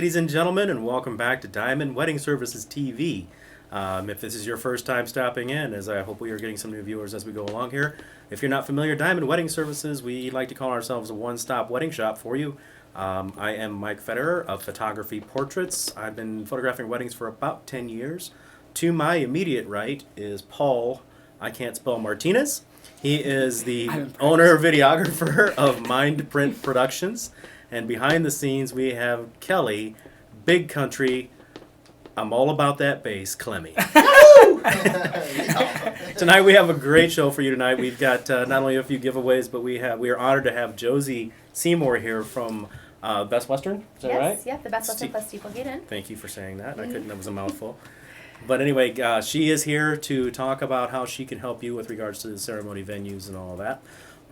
ladies and gentlemen, and welcome back to Diamond Wedding Services TV. If this is your first time stopping in, as I hope we are getting some new viewers as we go along here. If you're not familiar, Diamond Wedding Services, we like to call ourselves a one-stop wedding shop for you. I am Mike Federer of Photography Portraits. I've been photographing weddings for about 10 years. To my immediate right is Paul, I can't spell Martinez. He is the owner videographer of Mind Print Productions. And behind the scenes, we have Kelly, Big Country, I'm all about that bass, Clemmy. Tonight we have a great show for you tonight. We've got not only a few giveaways, but we are honored to have Josie Seymour here from Best Western. Is that right? Yes, yeah, the Best Western plus Steeplegate. Thank you for saying that. That was a mouthful. But anyway, she is here to talk about how she can help you with regards to the ceremony venues and all that.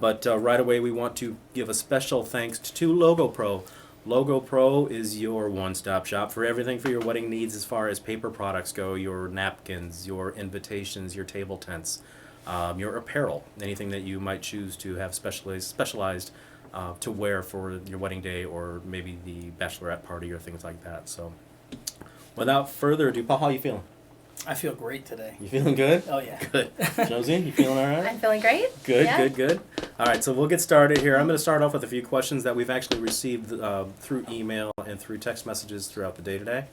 But right away, we want to give a special thanks to Logo Pro. Logo Pro is your one-stop shop for everything for your wedding needs as far as paper products go, your napkins, your invitations, your table tents, your apparel, anything that you might choose to have specialized to wear for your wedding day or maybe the bachelorette party or things like that. So without further ado, Paul, how are you feeling? I feel great today. You feeling good? Oh, yeah. Good. Josie, you feeling all right? I'm feeling great. Good, yeah. good. All right, so we'll get started here. I'm going to start off with a few questions that we've actually received through email and through text messages throughout the day today.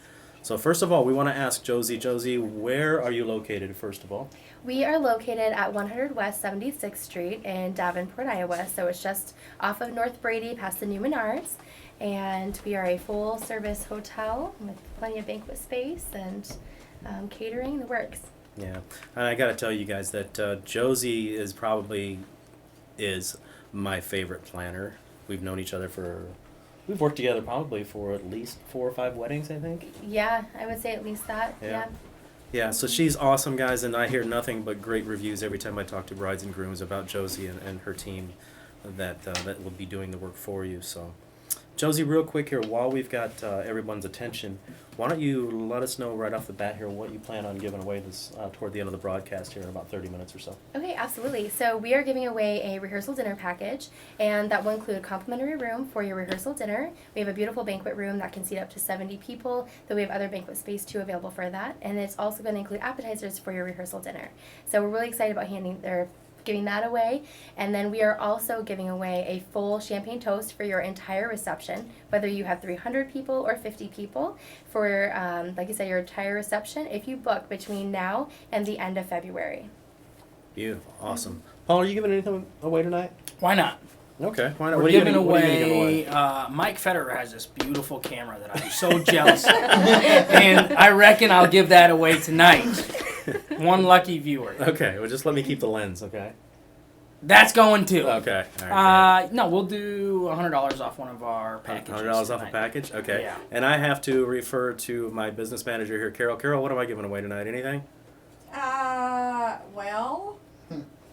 So first of all, we want to ask Josie. Josie, where are you located, first of all? We are located at 100 West 76th Street in Davenport, Iowa. So it's just off of North Brady past the new Menards. And we are a full-service hotel with plenty of banquet space and catering, the works. Yeah, and I got to tell you guys that Josie is my favorite planner. We've known each other we've worked together probably for at least 4 or 5 weddings, I think. Yeah, I would say at least that, yeah. Yeah, so she's awesome, guys, and I hear nothing but great reviews every time I talk to brides and grooms about Josie and her team that will be doing the work for you. So, Josie, real quick here, while we've got everyone's attention, why don't you let us know right off the bat here what you plan on giving away this toward the end of the broadcast here in about 30 minutes or so. Okay, absolutely. So we are giving away a rehearsal dinner package, and that will include a complimentary room for your rehearsal dinner. We have a beautiful banquet room that can seat up to 70 people, though we have other banquet space too available for that, and it's also going to include appetizers for your rehearsal dinner. So we're really excited about giving that away. And then we are also giving away a full champagne toast for your entire reception, whether you have 300 people or 50 people, for, like I said, your entire reception if you book between now and the end of February. Beautiful. Awesome. Paul, are you giving anything away tonight? Why not? Okay. Why not? We're giving away, Mike Federer has this beautiful camera that I'm so jealous of. And I reckon I'll give that away tonight. One lucky viewer. Okay, well, just let me keep the lens, okay? That's going too. Okay. All right, no, we'll do $100 off one of our packages. $100 off a package? Okay. Yeah. And I have to refer to my business manager here, Carol. Carol, what am I giving away tonight? Anything? Well,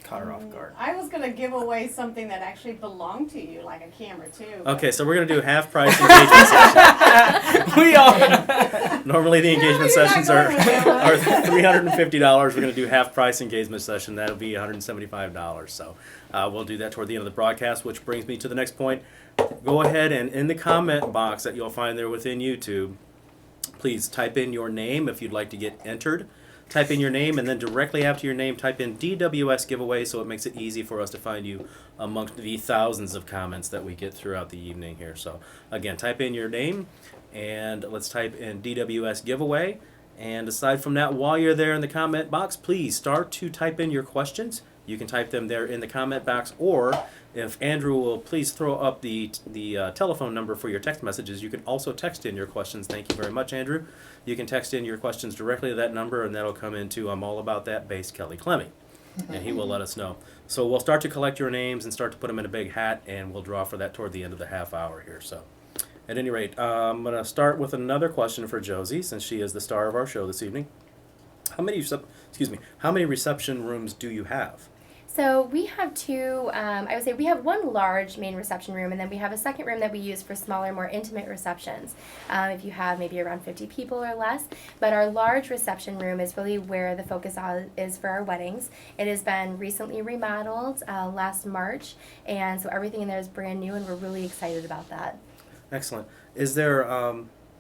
Caught her off guard. I was going to give away something that actually belonged to you, like a camera too. Okay, so we're going to do half price engagement session. We all. Normally the engagement You're not sessions going are $350. We're going to do half price engagement session. That'll be $175. So we'll do that toward the end of the broadcast, which brings me to the next point. Go ahead and in the comment box that you'll find there within YouTube, please type in your name if you'd like to get entered. Type in your name, and then directly after your name, type in DWS giveaway, so it makes it easy for us to find you amongst the thousands of comments that we get throughout the evening here. So again, type in your name, and let's type in DWS giveaway. And aside from that, while you're there in the comment box, please start to type in your questions. You can type them there in the comment box, or if Andrew will please throw up the telephone number for your text messages, you can also text in your questions. Thank you very much, Andrew. You can text in your questions directly to that number, and that'll come into I'm All About That Bass, Kelly Clemmy, and he will let us know. So we'll start to collect your names and start to put them in a big hat, and we'll draw for that toward the end of the half hour here. So at any rate, I'm going to start with another question for Josie, since she is the star of our show this evening. How many reception rooms do you have? So we have two, I would say we have one large main reception room, and then we have a second room that we use for smaller, more intimate receptions, if you have maybe around 50 people or less. But our large reception room is really where the focus is for our weddings. It has been recently remodeled last March, and so everything in there is brand new, and we're really excited about that. Excellent. Is there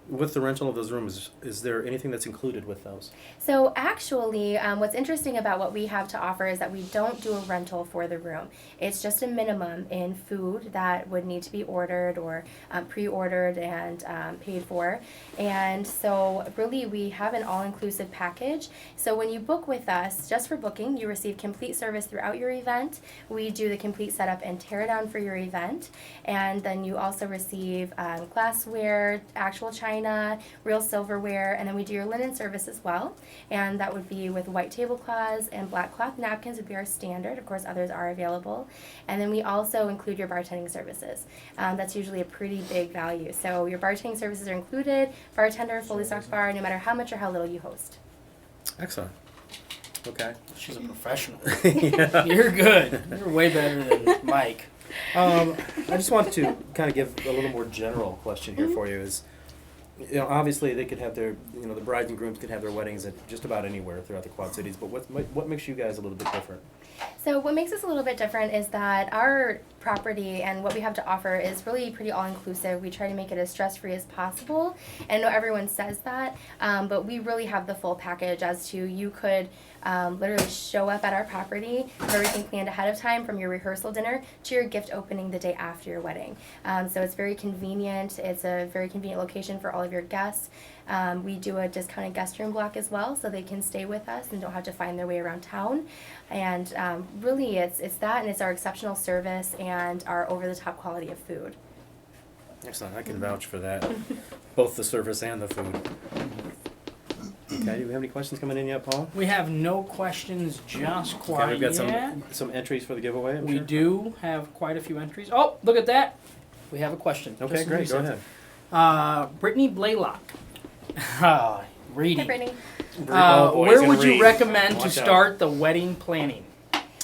With the rental of those rooms, is there anything that's included with those? So actually, what's interesting about what we have to offer is that we don't do a rental for the room. It's just a minimum in food that would need to be ordered or pre-ordered and paid for. And so really we have an all-inclusive package. So when you book with us, just for booking, you receive complete service throughout your event. We do the complete setup and tear down for your event. And then you also receive glassware, actual china, real silverware, and then we do your linen service as well. And that would be with white tablecloths and black cloth napkins would be our standard. Of course, others are available. And then we also include your bartending services. That's usually a pretty big value. So your bartending services are included, bartender, fully stocked bar, no matter how much or how little you host. Excellent. Okay. She's a professional. Yeah. You're good. You're way better than Mike. I just want to kind of give a little more general question here for you is, obviously they could have their, the brides and grooms could have their weddings at just about anywhere throughout the Quad Cities, but what makes you guys a little bit different? So what makes us a little bit different is that our property and what we have to offer is really pretty all-inclusive. We try to make it as stress-free as possible. And I know everyone says that, but we really have the full package as to you could literally show up at our property, have everything planned ahead of time from your rehearsal dinner to your gift opening the day after your wedding. So it's very convenient. It's a very convenient location for all of your guests. We do a discounted guest room block as well, so they can stay with us and don't have to find their way around town. And really, it's that, and it's our exceptional service and our over-the-top quality of food. Excellent. I can vouch for that, both the service and the food. Okay, do we have any questions coming in yet, Paul? We have no questions just quite Okay, we've got yet. some entries for the giveaway, I'm We sure. do have quite a few entries. Oh, look at that. We have a question. Okay, Just great. Go recent. ahead. Brittany Blaylock. Hi, Reading. Brittany. Oh, boy, he's Where gonna would you read. recommend to Watch out. start the wedding planning?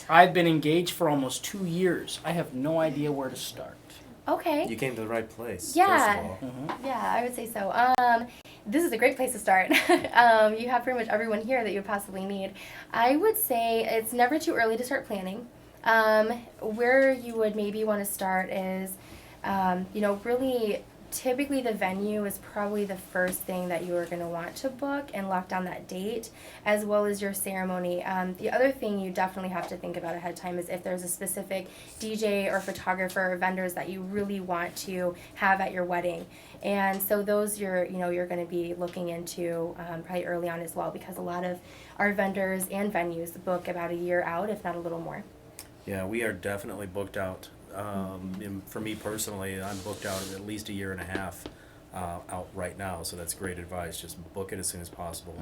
I've been engaged for almost 2 years. I have no idea where to start. Okay. You came to the right place, Yeah. first of all. Yeah, I would say so. This is a great place to start. You have pretty much everyone here that you would possibly need. I would say it's never too early to start planning. Where you would maybe want to start is, really typically the venue is probably the first thing that you are going to want to book and lock down that date, as well as your ceremony. The other thing you definitely have to think about ahead of time is if there's a specific DJ or photographer or vendors that you really want to have at your wedding. And so those you're going to be looking into probably early on as well, because a lot of our vendors and venues book about a year out, if not a little more. Yeah, we are definitely booked out. And for me personally, I'm booked out at least a year and a half out right now, so that's great advice. Just book it as soon as possible.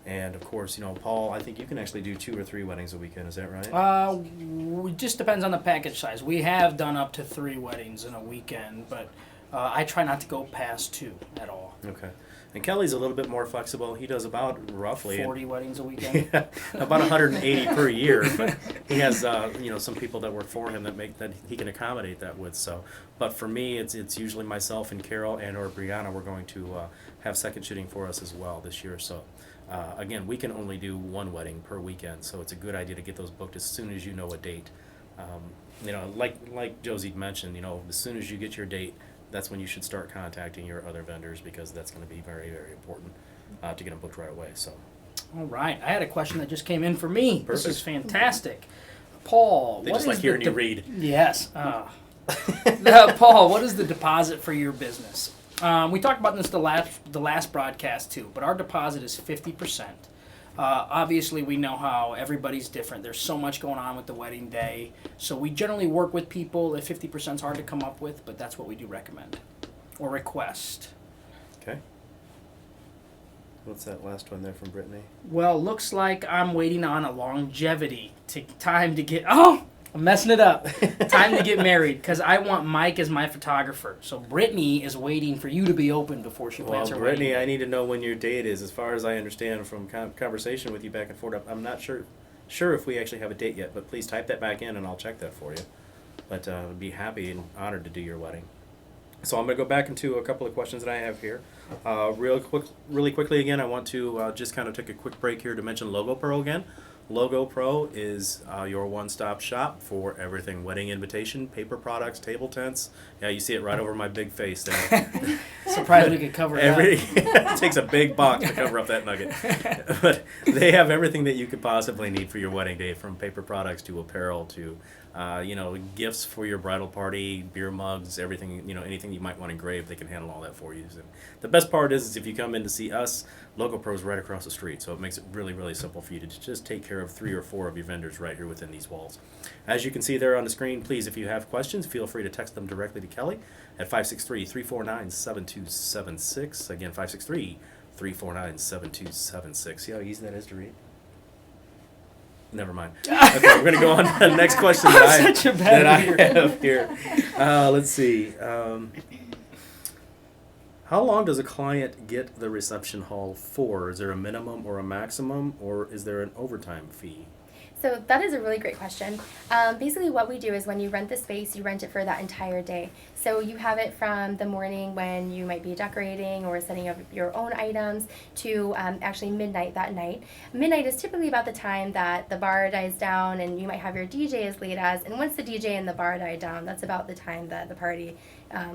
And of course, Paul, I think you can actually do 2 or 3 weddings a weekend. Is that right? It just depends on the package size. We have done up to 3 weddings in a weekend, but I try not to go past 2 at all. Okay. And Kelly's a little bit more flexible. He does about roughly 40 weddings a weekend. about 180 per year. But he has some people that work for him that he can accommodate that with. So, but for me, it's usually myself and Carol and or Brianna. We're going to have second shooting for us as well this year. So, again, we can only do 1 wedding per weekend. So it's a good idea to get those booked as soon as you know a date. Like Josie mentioned, as soon as you get your date, that's when you should start contacting your other vendors, because that's going to be very, very important to get them booked right away. So, All right. I had a question that just came in for me. Perfect. This is fantastic. Paul, they what just is like hearing the you read. Yes. Paul, what is the deposit for your business? We talked about this the last broadcast too, but our deposit is 50%. Obviously, we know how everybody's different. There's so much going on with the wedding day. So we generally work with people if 50% is hard to come up with, but that's what we do recommend or request. Okay. What's that last one there from Brittany? Well, looks like I'm waiting on a longevity time to get... Oh! I'm messing it up. Time to get married, because I want Mike as my photographer. So Brittany is waiting for you to be open before she plans her Brittany, wedding. I need to know when your date is. As far as I understand from conversation with you back and forth, I'm not sure if we actually have a date yet, but please type that back in and I'll check that for you. But I'd be happy and honored to do your wedding. So I'm going to go back into a couple of questions that I have here. Really quickly again, I want to just kind of take a quick break here to mention Logo Pro again. Logo Pro is your one-stop shop for everything wedding invitation, paper products, table tents. Yeah, you see it right over my big face there. Surprised we could cover that. It takes a big box to cover up that nugget. But they have everything that you could possibly need for your wedding day, from paper products to apparel to, gifts for your bridal party, beer mugs, everything, anything you might want engraved, they can handle all that for you. And the best part is if you come in to see us, Logo Pro's right across the street, so it makes it really, really simple for you to just take care of 3 or 4 of your vendors right here within these walls. As you can see there on the screen, please, if you have questions, feel free to text them directly to Kelly at 563-349-7276. Again, 563-349-7276. See how easy that is to read? Never mind. Okay, we're going to go on to the next question that I have here. Let's see. How long does a client get the reception hall for? Is there a minimum or a maximum, or is there an overtime fee? So that is a really great question. Basically what we do is when you rent the space, you rent it for that entire day. So you have it from the morning when you might be decorating or setting up your own items to actually midnight that night. Midnight is typically about the time that the bar dies down, and you might have your DJ as late as, and once the DJ and the bar die down, that's about the time that the party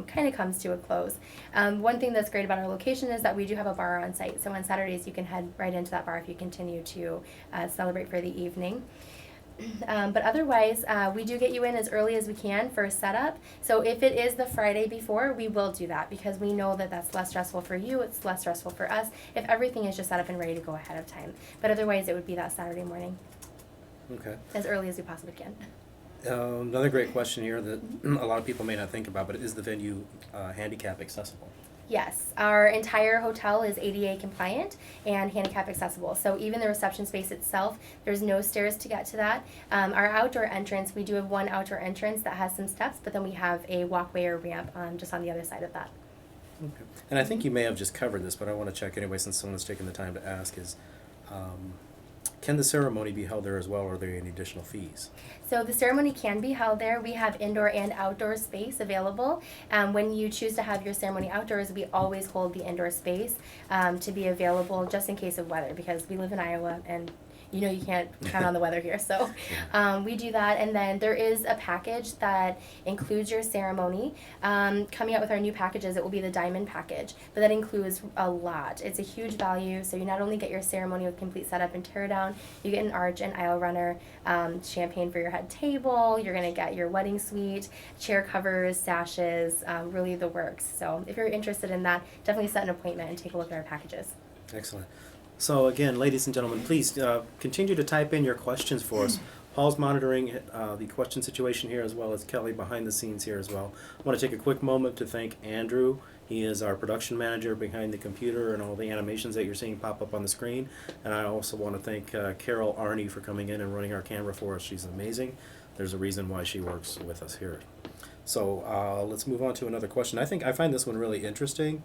kind of comes to a close. One thing that's great about our location is that we do have a bar on site. So on Saturdays you can head right into that bar if you continue to celebrate for the evening. But otherwise, we do get you in as early as we can for a setup. So if it is the Friday before, we will do that because we know that that's less stressful for you. It's less stressful for us if everything is just set up and ready to go ahead of time. But otherwise, it would be that Saturday morning. Okay. As early as we possibly can. Another great question here that a lot of people may not think about, but is the venue handicap accessible? Yes, our entire hotel is ADA compliant and handicap accessible. So even the reception space itself, there's no stairs to get to that. Our outdoor entrance, we do have one outdoor entrance that has some steps, but then we have a walkway or ramp just on the other side of that. Okay. And I think you may have just covered this, but I want to check anyway since someone's taken the time to ask is, can the ceremony be held there as well, or are there any additional fees? So the ceremony can be held there. We have indoor and outdoor space available. When you choose to have your ceremony outdoors, we always hold the indoor space to be available just in case of weather, because we live in Iowa and you can't count on the weather here. So we do that. And then there is a package that includes your ceremony. Coming out with our new packages, it will be the diamond package. But that includes a lot. It's a huge value. So you not only get your ceremony with complete setup and tear down, you get an arch and aisle runner, champagne for your head table. You're going to get your wedding suite, chair covers, sashes, really the works. So if you're interested in that, definitely set an appointment and take a look at our packages. Excellent. So again, ladies and gentlemen, please continue to type in your questions for us. Paul's monitoring the question situation here, as well as Kelly behind the scenes here as well. I want to take a quick moment to thank Andrew. He is our production manager behind the computer and all the animations that you're seeing pop up on the screen. And I also want to thank Carol Arney for coming in and running our camera for us. She's amazing. There's a reason why she works with us here. So let's move on to another question. I find this one really interesting.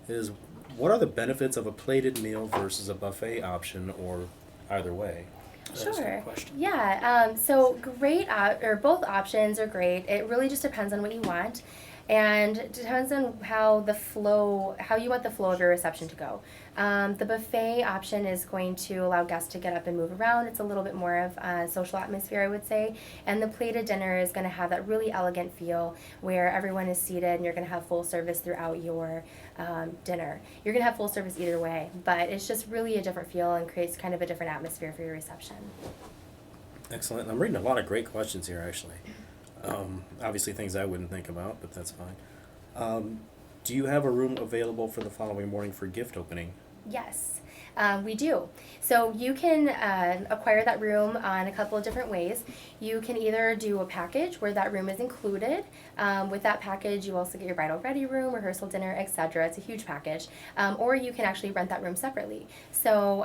Is what are the benefits of a plated meal versus a buffet option, or either way? That's a Sure. good question. Yeah. So great, or both options are great. It really just depends on what you want, and it depends on how you want the flow of your reception to go. The buffet option is going to allow guests to get up and move around. It's a little bit more of a social atmosphere, I would say. And the plated dinner is going to have that really elegant feel where everyone is seated and you're going to have full service throughout your dinner. You're going to have full service either way, but it's just really a different feel and creates kind of a different atmosphere for your reception. Excellent. I'm reading a lot of great questions here, actually. Obviously things I wouldn't think about, but that's fine. Do you have a room available for the following morning for gift opening? Yes, we do. So you can acquire that room on a couple of different ways. You can either do a package where that room is included. With that package, you also get your bridal ready room, rehearsal dinner, etc. It's a huge package. Or you can actually rent that room separately. So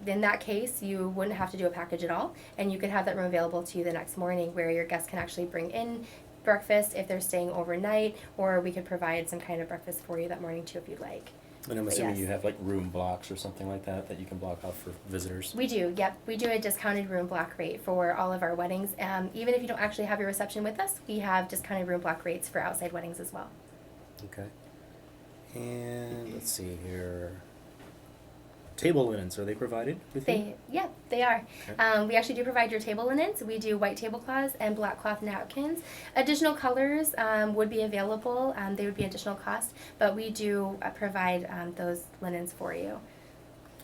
in that case, you wouldn't have to do a package at all, and you could have that room available to you the next morning where your guests can actually bring in breakfast if they're staying overnight, or we could provide some kind of breakfast for you that morning too if you'd like. And I'm But assuming yes. you have like room blocks or something like that you can block off for visitors? We do, yep. We do a discounted room block rate for all of our weddings. Even if you don't actually have your reception with us, we have discounted room block rates for outside weddings as well. Okay. And let's see here. table linens, are they provided with you? They are. Okay. We actually do provide your table linens. We do white tablecloths and black cloth napkins. Additional colors would be available. They would be additional cost, but we do provide those linens for you.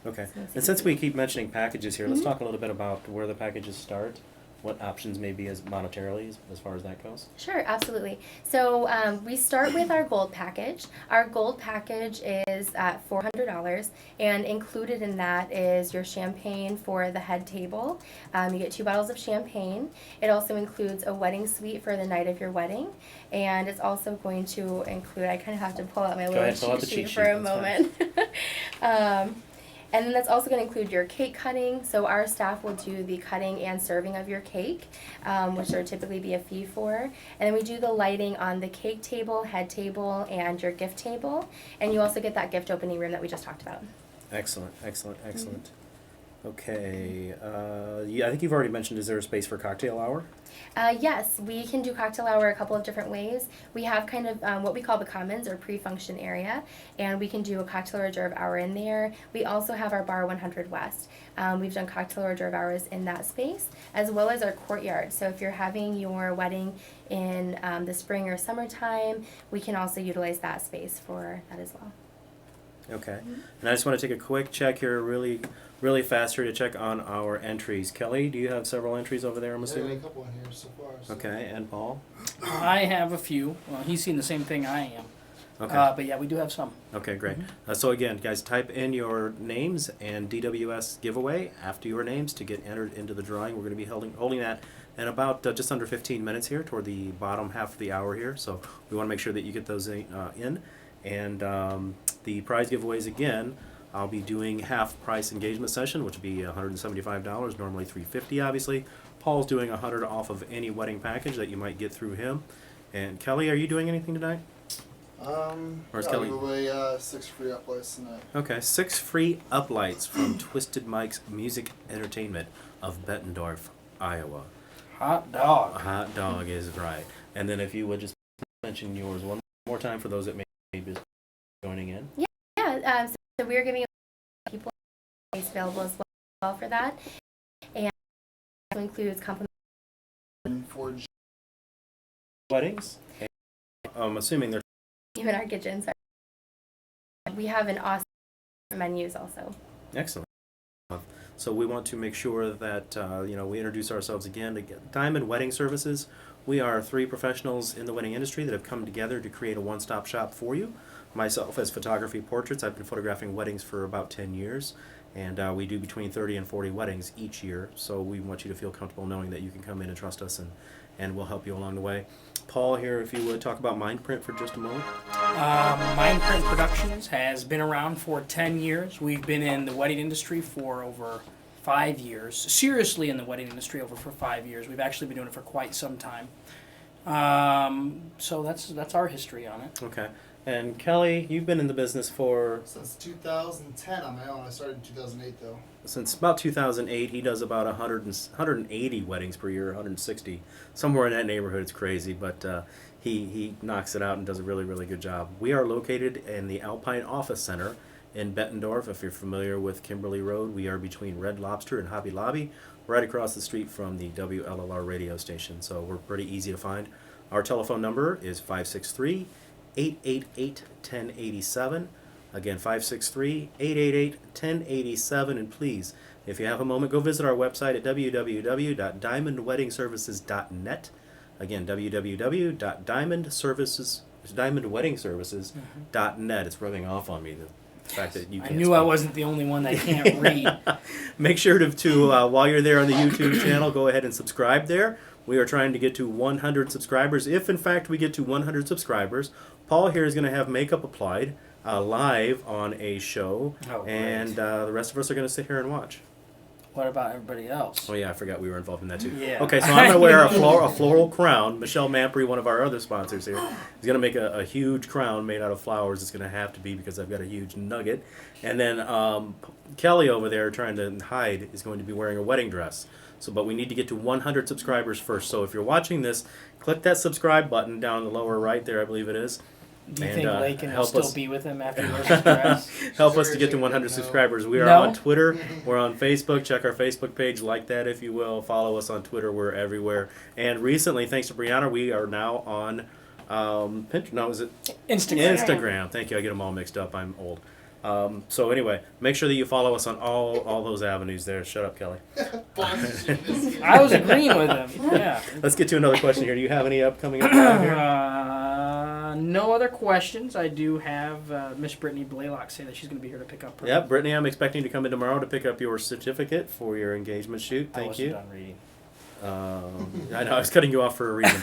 Okay. So it's And since easy. we keep mentioning packages here, let's Mhm. talk a little bit about where the packages start, what options may be as monetarily as far as that goes. Sure, absolutely. So we start with our gold package. Our gold package is at $400, and included in that is your champagne for the head table. You get 2 bottles of champagne. It also includes a wedding suite for the night of your wedding, and it's also going to include, I kind of have to pull out my Go little ahead, pull out cheat the sheet cheat for sheet, a that's moment. And then that's also going to include your cake cutting. So our staff will do the cutting and serving of your cake, which there would typically be a fee for. And then we do the lighting on the cake table, head table, and your gift table. And you also get that gift opening room that we just talked about. Excellent, excellent, excellent. Okay. Yeah, I think you've already mentioned, is there a space for cocktail hour? Yes, we can do cocktail hour a couple of different ways. We have kind of what we call the commons or pre-function area, and we can do a cocktail hors d'oeuvre hour in there. We also have our bar 100 West. We've done cocktail hors d'oeuvre hours in that space, as well as our courtyard. So if you're having your wedding in the spring or summertime, we can also utilize that space for that as well. Okay. And I just want to take a quick check here, really fast here to check on our entries. Kelly, do you have several entries over there, I'm Yeah, a assuming? couple in here so far. So. Okay, and Paul? I have a few. Well, he's seen the same thing I am. Okay. But yeah, we do have some. Okay, great. So again, guys, type in your names and DWS giveaway after your names to get entered into the drawing. We're going to be holding that in about just under 15 minutes here toward the bottom half of the hour here. So we want to make sure that you get those in. And the prize giveaways, again, I'll be doing half price engagement session, which would be $175, normally $350 obviously. Paul's doing $100 off of any wedding package that you might get through him. And Kelly, are you doing anything tonight? Or is yeah, Kelly- I'll give away 6 free uplights tonight. Okay, 6 free uplights from Twisted Mike's Music Entertainment of Bettendorf, Iowa. Hot dog. Hot dog is right. And then if you would just mention yours one more time for those that may be joining in. Yeah, so we're giving people space available as well for that, and it also includes complimentary. For Weddings? And I'm assuming they're Even our kitchen. So we have an awesome menus also. excellent. So we want to make sure that we introduce ourselves again to Diamond Wedding Services. We are 3 professionals in the wedding industry that have come together to create a one-stop shop for you. Myself, as photography portraits, I've been photographing weddings for about 10 years, and we do between 30 and 40 weddings each year. So we want you to feel comfortable knowing that you can come in and trust us, and we'll help you along the way. Paul, here, if you would talk about Mindprint for just a moment. Mindprint Productions has been around for 10 years. We've been in the wedding industry for over 5 years. Seriously in the wedding industry for 5 years. We've actually been doing it for quite some time. So that's our history on it. Okay. And Kelly, you've been in the business since 2010 on my own. I started in 2008 though. since about 2008. He does about 180 weddings per year, 160, somewhere in that neighborhood. It's crazy, but he knocks it out and does a really, really good job. We are located in the Alpine Office Center in Bettendorf. If you're familiar with Kimberly Road, we are between Red Lobster and Hobby Lobby, right across the street from the WLLR radio station, so we're pretty easy to find. Our telephone number is 563-888-1087. Again, 563-888-1087. And please, if you have a moment, go visit our website at www.diamondweddingservices.net. Again, www.diamondweddingservices.net. It's rubbing off on me, the fact that you I can't knew I speak. wasn't the only one that can't read. Make sure to while you're there on the YouTube channel, go ahead and subscribe there. We are trying to get to 100 subscribers. If, in fact, we get to 100 subscribers, Paul here is going to have makeup applied live on a show, Oh, great. and the rest of us are going to sit here and watch. What about everybody else? Oh, yeah, I forgot we were involved in that, too. Yeah. Okay, so I'm going to wear a floral crown. Michelle Mampry, one of our other sponsors here, is going to make a huge crown made out of flowers. It's going to have to be because I've got a huge nugget. And then Kelly over there, trying to hide, is going to be wearing a wedding dress. But we need to get to 100 subscribers first. So if you're watching this, click that subscribe button down in the lower right there, I believe it is. Do you And, think Lakin will help still us- be with him after he wears his dress? Help Sure, us to get to sure, 100 no. subscribers. We are No? on Twitter. We're on Facebook. Check our Facebook page. Like that if you will. Follow us on Twitter. We're everywhere. And recently, thanks to Brianna, we are now on Pinterest. No, is it Instagram. Instagram? Thank you. I get them all mixed up. I'm old. So anyway, make sure that you follow us on all those avenues there. Shut up, Kelly. I was agreeing with him. Yeah. Let's get to another question here. Do you have any upcoming up here? No other questions. I do have Miss Brittany Blaylock say that she's going to be here to pick up her. Yep, Brittany, I'm expecting to come in tomorrow to pick up your certificate for your engagement shoot. I Thank wasn't you. done reading. I know I was cutting you off for a reason.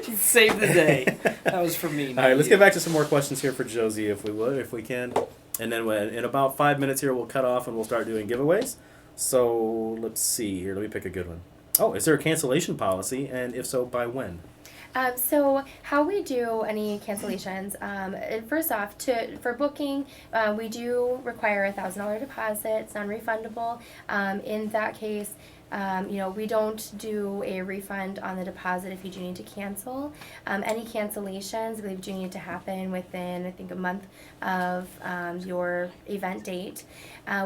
She saved the day. That was for me. All right, let's get back to some more questions here for Josie, if we can. And then in about 5 minutes here, we'll cut off and we'll start doing giveaways. So let's see here. Let me pick a good one. Oh, is there a cancellation policy? And if so, by when? So how we do any cancellations, first off, for booking, we do require a $1,000 deposit. It's non-refundable. In that case, we don't do a refund on the deposit if you do need to cancel. Any cancellations, I believe, do need to happen within, I think, a month of your event date.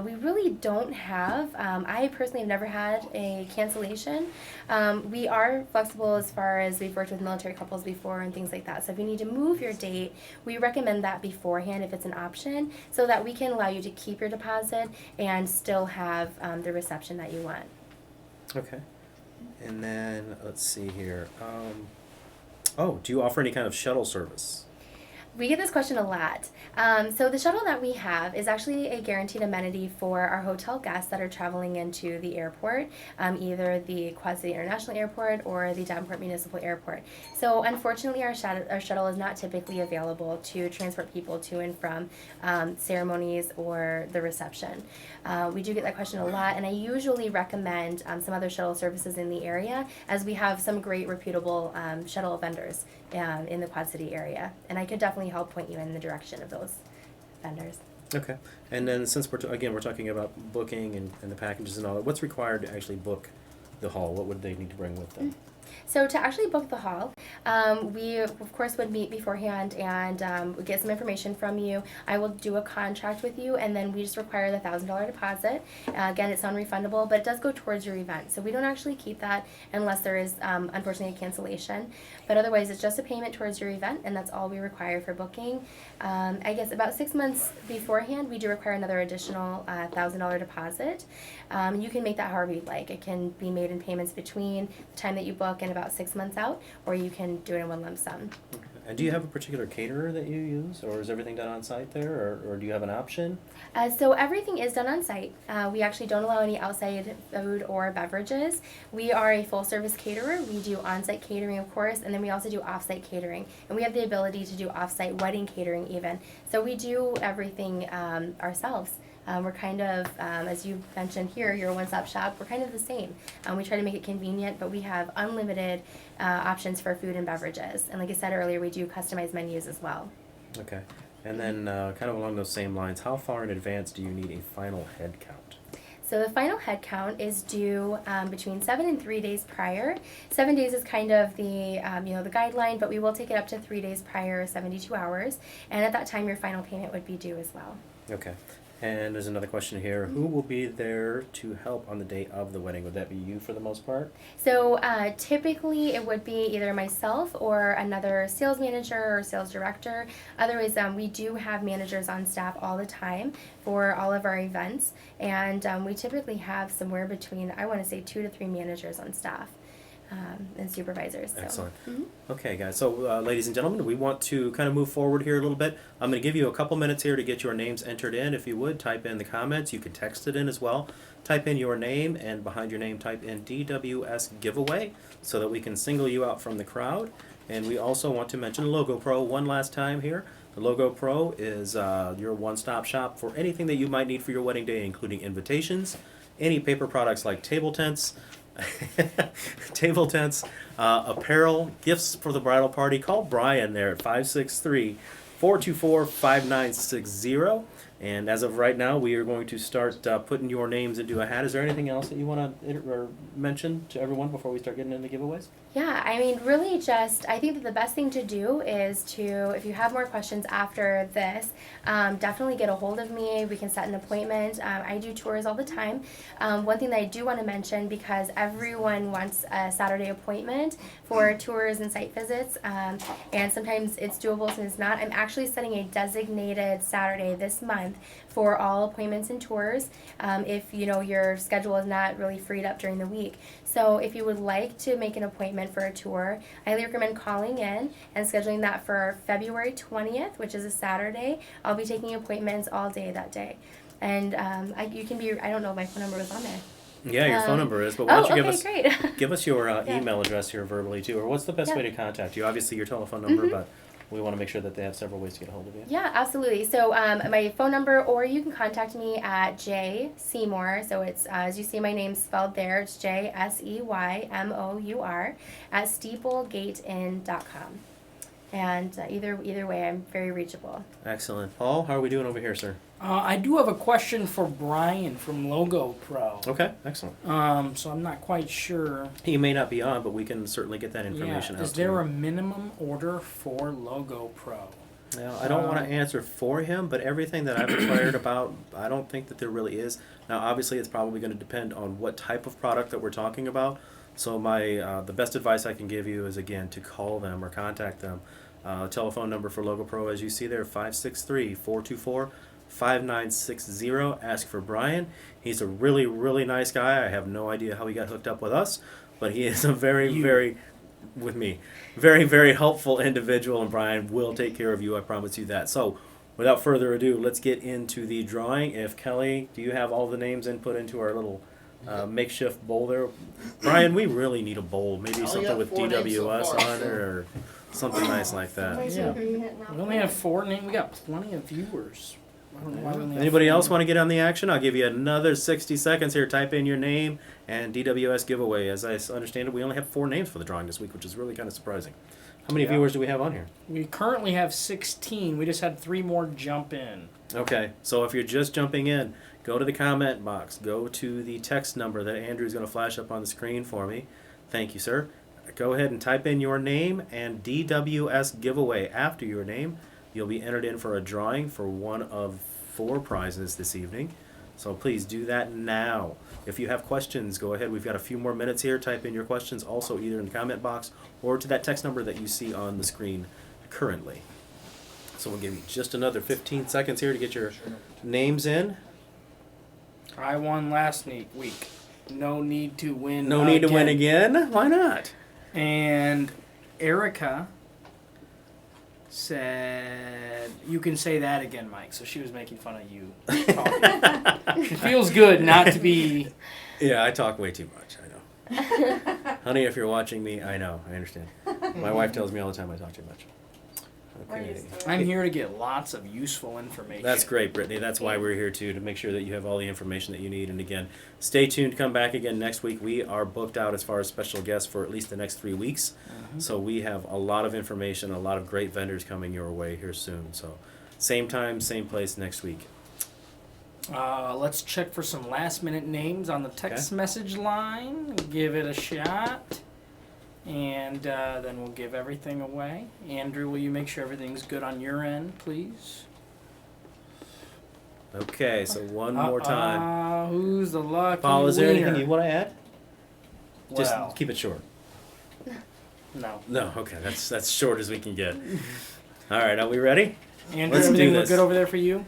We really don't have, I personally have never had a cancellation. We are flexible as far as we've worked with military couples before and things like that. So if you need to move your date, we recommend that beforehand if it's an option, so that we can allow you to keep your deposit and still have the reception that you want. Okay. And then let's see here. Do you offer any kind of shuttle service? We get this question a lot. So the shuttle that we have is actually a guaranteed amenity for our hotel guests that are traveling into the airport, either the Quad City International Airport or the Davenport Municipal Airport. So unfortunately, our shuttle is not typically available to transport people to and from ceremonies or the reception. We do get that question a lot, and I usually recommend some other shuttle services in the area, as we have some great reputable shuttle vendors in the Quad City area, and I could definitely help point you in the direction of those vendors. Okay. And then since we're talking about booking and the packages and all that, what's required to actually book the hall? What would they need to bring with them? So to actually book the hall, we of course would meet beforehand and get some information from you. I will do a contract with you, and then we just require the $1,000 deposit. Again, it's non-refundable, but it does go towards your event. So we don't actually keep that unless there is unfortunately a cancellation. But otherwise, it's just a payment towards your event, and that's all we require for booking. I guess about 6 months beforehand, we do require another additional $1,000 deposit. You can make that however you'd like. It can be made in payments between the time that you book and about 6 months out, or you can do it in one lump sum. Okay. And do you have a particular caterer that you use, or is everything done on site there, or do you have an option? So everything is done on site. We actually don't allow any outside food or beverages. We are a full service caterer. We do on-site catering, of course, and then we also do off-site catering. And we have the ability to do off-site wedding catering even. So we do everything ourselves. We're kind of, as you mentioned here, you're a one-stop shop. We're kind of the same. We try to make it convenient, but we have unlimited options for food and beverages. And like I said earlier, we do customized menus as well. Okay. And then kind of along those same lines, how far in advance do you need a final head count? So the final head count is due between 7 and 3 days prior. 7 days is kind of the the guideline, but we will take it up to 3 days prior, 72 hours. And at that time, your final payment would be due as well. Okay. And there's another question here. Who will be there to help on the day of the wedding? Would that be you for the most part? So typically it would be either myself or another sales manager or sales director. Otherwise, we do have managers on staff all the time for all of our events. And we typically have somewhere between, I want to say, 2 to 3 managers on staff. And supervisors. So. Excellent. Mhm. Okay, guys. So, ladies and gentlemen, we want to kind of move forward here a little bit. I'm going to give you a couple minutes here to get your names entered in. If you would, type in the comments. You could text it in as well. Type in your name, and behind your name, type in DWS giveaway so that we can single you out from the crowd. And we also want to mention Logo Pro one last time here. The Logo Pro is your one-stop shop for anything that you might need for your wedding day, including invitations, any paper products like table tents, apparel, gifts for the bridal party. Call Brian there at 563-424-5960. And as of right now, we are going to start putting your names into a hat. Is there anything else that you want to mention to everyone before we start getting into giveaways? Yeah, I mean, really just, I think that the best thing to do is to, if you have more questions after this, definitely get a hold of me. We can set an appointment. I do tours all the time. One thing that I do want to mention, because everyone wants a Saturday appointment for tours and site visits, and sometimes it's doable, sometimes it's not. I'm actually setting a designated Saturday this month for all appointments and tours, if your schedule is not really freed up during the week. So if you would like to make an appointment for a tour, I highly recommend calling in and scheduling that for February 20th, which is a Saturday. I'll be taking appointments all day that day. And you can be, I don't know if my phone number was on there. Yeah, your phone number is, but why don't you great. give us your Yeah. email address here verbally too, or what's the best Yeah. way to contact you? Obviously your telephone number, but we want to make sure that they have several ways to get a hold of you. Yeah, absolutely. So my phone number, or you can contact me at J Seymour. So it's as you see my name spelled there. It's JSEYMOUR at steeplegateinn.com. And either way, I'm very reachable. Excellent. Paul, how are we doing over here, sir? I do have a question for Brian from Logo Pro. Okay, excellent. So I'm not quite sure. He may not be on, but we can certainly get that information out Is to there a him. minimum order for Logo Pro? Now, I don't want to answer for him, but everything that I've inquired about, I don't think that there really is. Now, obviously, it's probably going to depend on what type of product that we're talking about. So the best advice I can give you is, again, to call them or contact them. Telephone number for Logo Pro, as you see there, 563-424-5960. Ask for Brian. He's a really, really nice guy. I have no idea how he got hooked up with us, but he is a very, very helpful individual, and Brian will take care of you. I promise you that. So, without further ado, let's get into the drawing. If Kelly, do you have all the names input into our little makeshift bowl there? Brian, we really need a bowl. Maybe something got with 4 names so DWS far, on it or something nice like that. Yeah. We only have 4 names. We got plenty of viewers. I don't know why we only have Anybody 4 else names. want to get on the action? I'll give you another 60 seconds here. Type in your name and DWS giveaway. As I understand it, we only have 4 names for the drawing this week, which is really kind of surprising. How many Yeah. viewers do we have on here? We currently have 16. We just had 3 more jump in. Okay, so if you're just jumping in, go to the comment box. Go to the text number that Andrew's going to flash up on the screen for me. Thank you, sir. Go ahead and type in your name and DWS giveaway after your name. You'll be entered in for a drawing for one of 4 prizes this evening. So please do that now. If you have questions, go ahead. We've got a few more minutes here. Type in your questions also either in the comment box or to that text number that you see on the screen currently. So we'll give you just another 15 seconds here to get your names in. I won last week. No need to win. No need to win again? Why not? And Erica said, "You can say that again, Mike." So she was making fun of you. It feels good not to be. Yeah, I talk way too much. I know. Honey, if you're watching me, I know. I understand. My wife tells me all the time I talk too much. Okay. I'm here to get lots of useful information. That's great, Brittany. That's why we're here, too, to make sure that you have all the information that you need. And again, stay tuned. Come back again next week. We are booked out as far as special guests for at least the next 3 weeks. So we have a lot of information, a lot of great vendors coming your way here soon. So same time, same place next week. Let's check for some last-minute names on the text message line. Give it a shot. And then we'll give everything away. Andrew, will you make sure everything's good on your end, please? Okay, so one more time. Who's the lucky Paul, is there winner? anything you want to add? Just Well, keep it short. no. No, okay, that's short as we can get. All right, are we ready? Andrew, Let's do everything look this. good over there for you?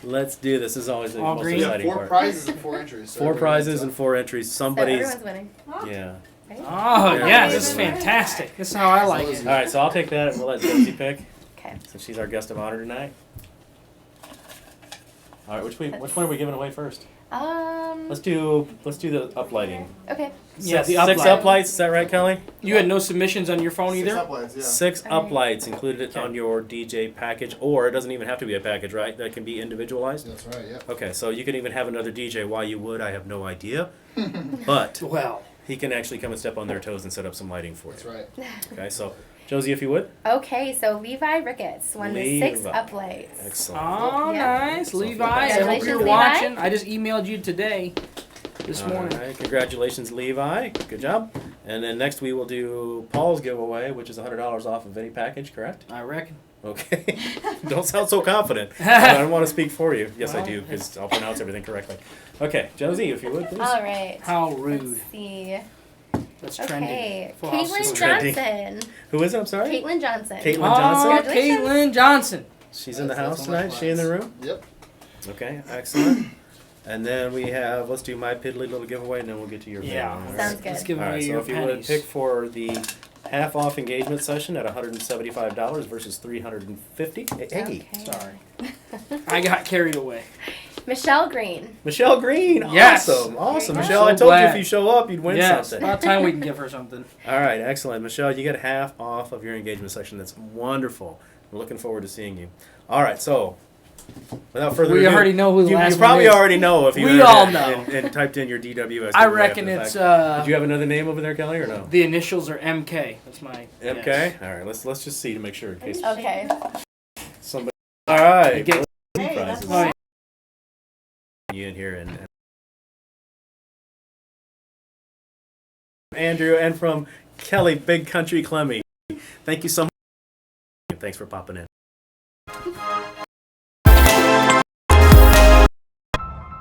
Let's do this. This is always the All most green? We have exciting 4 part. prizes and 4 entries. So 4 everybody prizes gets and up. 4 entries. So Somebody's everyone's winning. yeah. Oh, Yeah. yeah, this is fantastic. This is how I like it. All right, so I'll take that and we'll let Josie pick Okay. since she's our guest of honor tonight. All right, which one are we giving away first? Let's do the uplighting. Okay. Yeah, the 6 uplight. uplights. Is that right, Kelly? You had no submissions on your phone 6 either? uplights, yeah. 6 All right. uplights included Okay. on your DJ package, or it doesn't even have to be a package, right? That can be individualized. That's right, yeah. Okay, so you can even have another DJ. Why you would, I have no idea. But Well, he can actually come and step on their toes and set up some lighting for you. That's right. Okay, so Josie, if you would. Okay, so Levi Ricketts won the 6 Levi. uplights. Excellent. Oh, Yeah. nice, So Levi. I hope congratulations, you're Levi. watching. I just emailed you today, this morning. All right, congratulations, Levi. Good job. And then next we will do Paul's giveaway, which is $100 off of any package, correct? I reckon. Okay. Don't sound so confident. I don't want to speak for you. Yes, I Well, do, because I'll pronounce everything correctly. Okay, Josie, if you would, please. All right. How rude. Let's see. That's Okay. trending. For Caitlin us. Trending. Johnson. Who is it? I'm sorry? Caitlin Johnson. Caitlin Oh, Johnson. Congratulations. Caitlin Johnson. She's in the That's house on my tonight. She in the plans. room? Yep. Okay, excellent. And then we have, let's do my piddly little giveaway, and then we'll get to your Yeah. all right? Sounds good. Let's give All away right, so your if you would pennies. pick for the half-off engagement session at $175 versus $350. Hey, Okay. Sorry. I got carried away. Michelle Green. Michelle Green. Yes. Awesome. Awesome. I'm Michelle, so I told you glad. if you show up, you'd win Yes. something. About time we can give her something. All right, excellent. Michelle, you get half off of your engagement session. That's wonderful. We're looking forward to seeing you. All right, so without further We ado, already know who the you, last you probably one is. already know if you We entered all it know. and typed in your DWSTV. I reckon after the it's fact. Did you have another name over there, Kelly, or no? the initials are MK. That's my MK. guess. All right, let's just see to make sure in case Okay. somebody. All right, Get- Hey, that's prizes. Oh, yeah. You in here and Andrew and from Kelly, Big Country Clemmy. Thank you so much. Thanks for popping in.